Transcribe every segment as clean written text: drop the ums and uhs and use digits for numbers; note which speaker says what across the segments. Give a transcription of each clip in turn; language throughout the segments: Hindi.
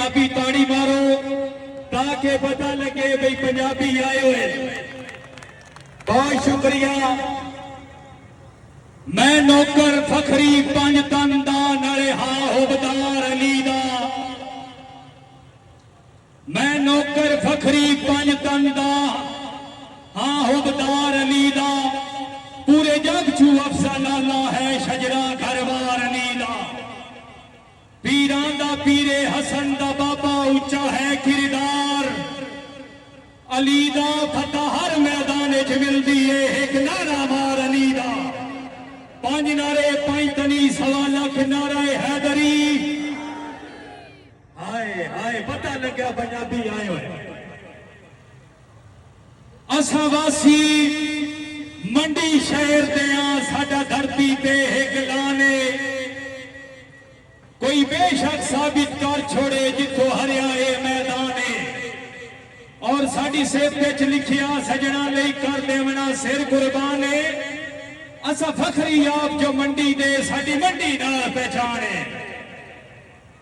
Speaker 1: पंजाबी ताड़ी मारो ताकि पता लगे भाई पंजाबी आए हुए। बहुत शुक्रिया। मैं नौकर फखरी पंज तन दा नाले हाँ हुबदार अली दा। मैं नौकर फखरी पंज तन दा हाँ हुबदार अली दा। पूरे जग चू अफसाना है शजरा घरवार अली दा। पीरां दा पीरे हसन दा बाबा उच्चा है किरदार अली दा। फतह हर मैदान च मिलदी है एक नारा मार अली दा। पांच नारे पांच तनी सवा लख नारा हैदरी। हाय हाय पता लगा पंजाबी आए हुए। असा वासी मंडी शहर दिया साडा धरती पे एक लाने। कोई बेशक साबित कर छोड़े जिथों हरिया ए मैदाने। और साडी सेहत विच लिखिया सजना लई कर देवना सिर कुर्बाने। असा फखरी आप जो मंडी दे साडी मंडी नाल पहचाने।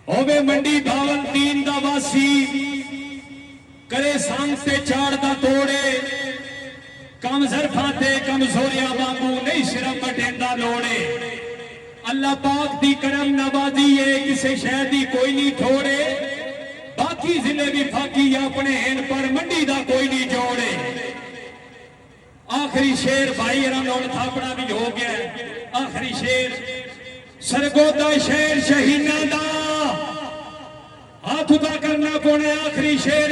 Speaker 1: होवे मंडी भावलदीन दा वासी करे संग ते चाड़ दा तोड़े। कम जरफा ते कमजोरिया वांगू नहीं सिरम मटेंदा लोड़े। अल्लाह पाक दी करम नवाजी है किसे शह दी कोई नहीं थोड़े। बाकी जिले भी फाकी अपने हैं पर मंडी दा कोई नहीं जोड़े। आखिरी शेर भाई रंगौन थापड़ा भी हो गया। आखिरी शेर सरगोदा शहर शहीना दा हाथ उदा करना पौने। आखिरी शेर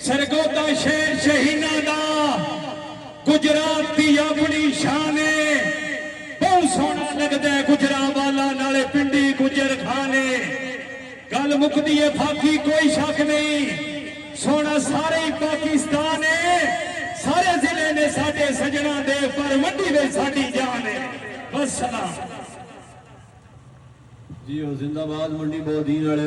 Speaker 1: सरगोदा शहर शहीना दा गुजरात की अपनी शान है। बहुत सोहना लगता है गुजरावाला नाले पिंडी गुजर खाने। गल मुकदी है फाकी कोई शक नहीं। सोना सारे ही पाकिस्तान है। सारे जिले ने साडे सजना दे पर मंडी में साडी जान है। बस सलाम
Speaker 2: जी जिंदाबाद मंडी बहुत दीन वाले।